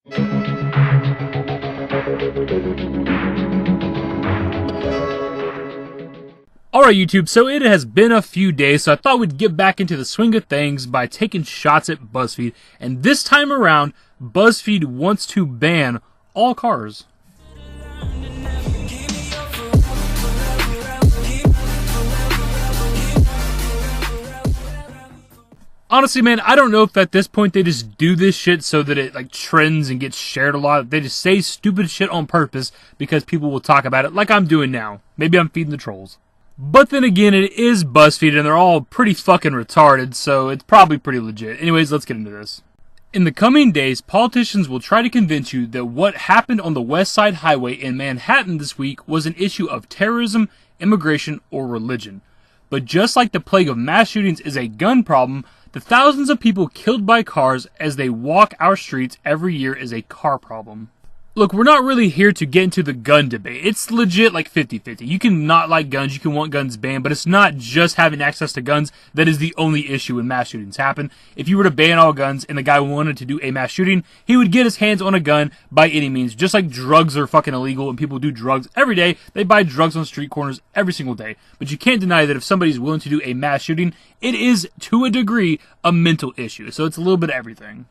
Alright YouTube, so it has been a few days, so I thought we'd get back into the swing of things by taking shots at BuzzFeed. And this time around, BuzzFeed wants to ban all cars. Honestly, man, I don't know if at this point they just do this shit so that it trends and gets shared a lot. They just say stupid shit on purpose because people will talk about it like I'm doing now. Maybe I'm feeding the trolls. But then again, it is BuzzFeed, and they're all pretty fucking retarded, so it's probably pretty legit. Anyways, let's get into this. In the coming days, politicians will try to convince you that what happened on the West Side Highway in Manhattan this week was an issue of terrorism, immigration, or religion. But just like the plague of mass shootings is a gun problem, the thousands of people killed by cars as they walk our streets every year is a car problem. Look, we're not really here to get into the gun debate. It's legit like 50-50. You can not like guns, you can want guns banned, but it's not just having access to guns that is the only issue when mass shootings happen. If you were to ban all guns and the guy wanted to do a mass shooting, he would get his hands on a gun by any means. Just like drugs are fucking illegal and people do drugs every day, they buy drugs on street corners every single day. But you can't deny that if somebody's willing to do a mass shooting, it is, to a degree, a mental issue. So it's a little bit of everything.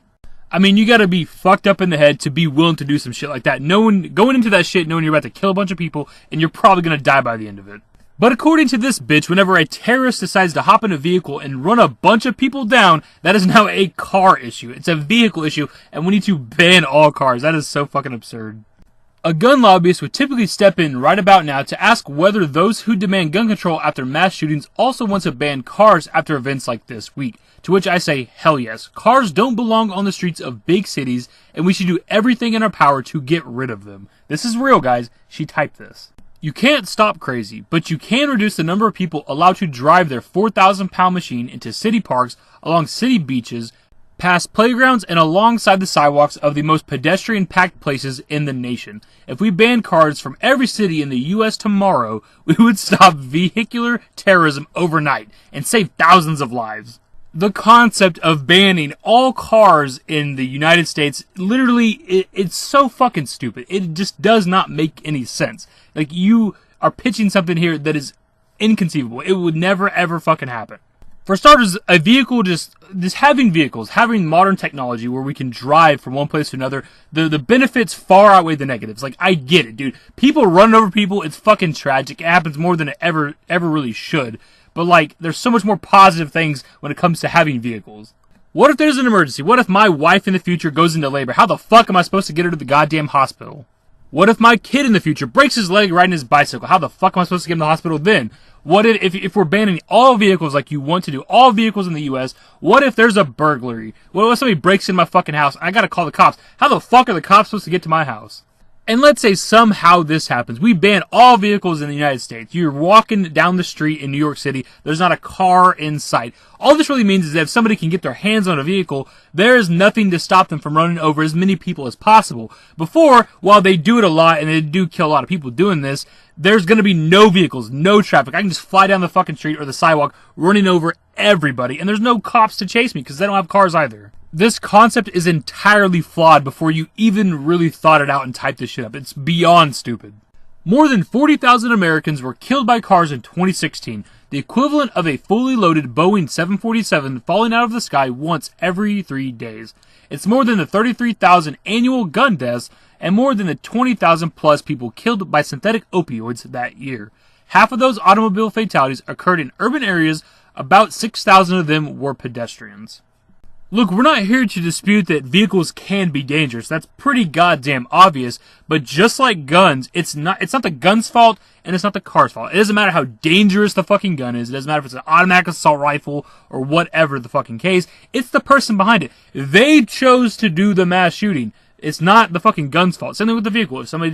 I mean, you gotta be fucked up in the head to be willing to do some shit like that. Going into that shit knowing you're about to kill a bunch of people and you're probably gonna die by the end of it. But according to this bitch, whenever a terrorist decides to hop in a vehicle and run a bunch of people down, that is now a car issue. It's a vehicle issue, and we need to ban all cars. That is so fucking absurd. A gun lobbyist would typically step in right about now to ask whether those who demand gun control after mass shootings also want to ban cars after events like this week. To which I say, hell yes. Cars don't belong on the streets of big cities, and we should do everything in our power to get rid of them. This is real, guys. She typed this. You can't stop crazy, but you can reduce the number of people allowed to drive their 4,000-pound machine into city parks, along city beaches, past playgrounds, and alongside the sidewalks of the most pedestrian-packed places in the nation. If we banned cars from every city in the U.S. tomorrow, we would stop vehicular terrorism overnight and save thousands of lives. The concept of banning all cars in the United States, literally, it's so fucking stupid. It just does not make any sense. Like, you are pitching something here that is inconceivable. It would never, ever fucking happen. For starters, a vehicle, just having vehicles, having modern technology where we can drive from one place to another, the benefits far outweigh the negatives. Like, I get it, dude. People run over people, it's fucking tragic. It happens more than it ever really should. But, there's so much more positive things when it comes to having vehicles. What if there's an emergency? What if my wife in the future goes into labor? How the fuck am I supposed to get her to the goddamn hospital? What if my kid in the future breaks his leg riding his bicycle? How the fuck am I supposed to get him to the hospital then? What if we're banning all vehicles like you want to do, all vehicles in the U.S., what if there's a burglary? What if somebody breaks in my fucking house and I gotta call the cops? How the fuck are the cops supposed to get to my house? And let's say somehow this happens. We ban all vehicles in the United States. You're walking down the street in New York City. There's not a car in sight. All this really means is that if somebody can get their hands on a vehicle, there is nothing to stop them from running over as many people as possible. Before, while they do it a lot, and they do kill a lot of people doing this, there's going to be no vehicles, no traffic. I can just fly down the fucking street or the sidewalk running over everybody, and there's no cops to chase me because they don't have cars either. This concept is entirely flawed before you even really thought it out and typed this shit up. It's beyond stupid. More than 40,000 Americans were killed by cars in 2016, the equivalent of a fully loaded Boeing 747 falling out of the sky once every 3 days. It's more than the 33,000 annual gun deaths and more than the 20,000 plus people killed by synthetic opioids that year. Half of those automobile fatalities occurred in urban areas. About 6,000 of them were pedestrians. Look, we're not here to dispute that vehicles can be dangerous. That's pretty goddamn obvious. But just like guns, it's not the gun's fault and it's not the car's fault. It doesn't matter how dangerous the fucking gun is. It doesn't matter if it's an automatic assault rifle or whatever the fucking case. It's the person behind it. They chose to do the mass shooting. It's not the fucking gun's fault. Same thing with the vehicle. If somebody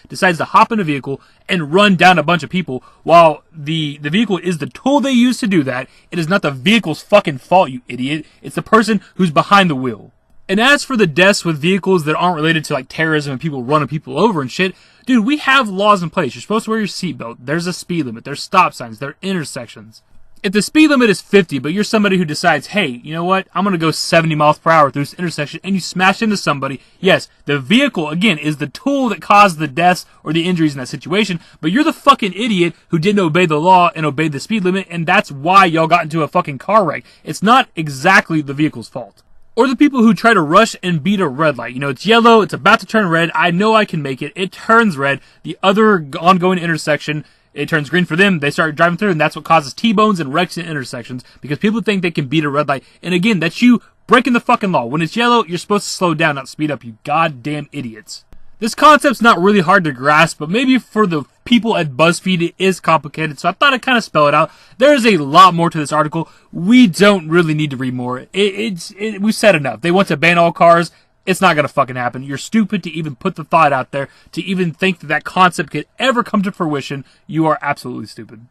decides to hop in a vehicle and run down a bunch of people, while the vehicle is the tool they use to do that, it is not the vehicle's fucking fault, you idiot. It's the person who's behind the wheel. And as for the deaths with vehicles that aren't related to terrorism and people running people over and shit, dude, we have laws in place. You're supposed to wear your seatbelt. There's a speed limit. There's stop signs. There are intersections. If the speed limit is 50, but you're somebody who decides, hey, you know what, I'm going to go 70 miles per hour through this intersection, and you smash into somebody, yes, the vehicle, again, is the tool that caused the deaths or the injuries in that situation, but you're the fucking idiot who didn't obey the law and obey the speed limit, and that's why y'all got into a fucking car wreck. It's not exactly the vehicle's fault. Or the people who try to rush and beat a red light. You know, it's yellow, it's about to turn red, I know I can make it, it turns red, the other ongoing intersection, it turns green for them, they start driving through, and that's what causes T-bones and wrecks in intersections, because people think they can beat a red light. And again, that's you breaking the fucking law. When it's yellow, you're supposed to slow down, not speed up, you goddamn idiots. This concept's not really hard to grasp, but maybe for the people at BuzzFeed it is complicated, so I thought I'd kind of spell it out. There's a lot more to this article. We don't really need to read more. We've said enough. They want to ban all cars. It's not going to fucking happen. You're stupid to even put the thought out there, to even think that that concept could ever come to fruition. You are absolutely stupid.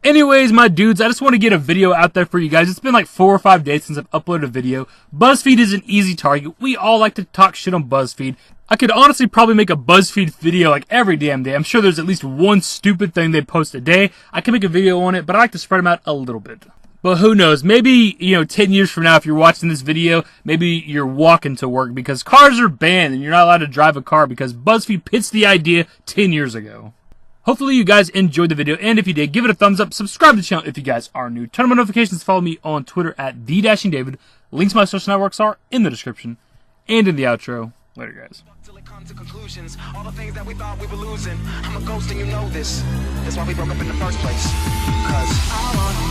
Anyways, my dudes, I just want to get a video out there for you guys. It's been like 4 or 5 days since I've uploaded a video. BuzzFeed is an easy target. We all like to talk shit on BuzzFeed. I could honestly probably make a BuzzFeed video like every damn day. I'm sure there's at least one stupid thing they post a day. I can make a video on it, but I like to spread them out a little bit. But who knows, maybe, 10 years from now, if you're watching this video, maybe you're walking to work because cars are banned and you're not allowed to drive a car because BuzzFeed pitched the idea 10 years ago. Hopefully you guys enjoyed the video, and if you did, give it a thumbs up, subscribe to the channel if you guys are new. Turn on notifications, follow me on Twitter at TheDashingDavid. Links to my social networks are in the description and in the outro. Later, guys. Till it comes to conclusions, all the things that we thought we were losing. I'm a ghost and you know this. That's why we broke up in the first place. 'Cause I want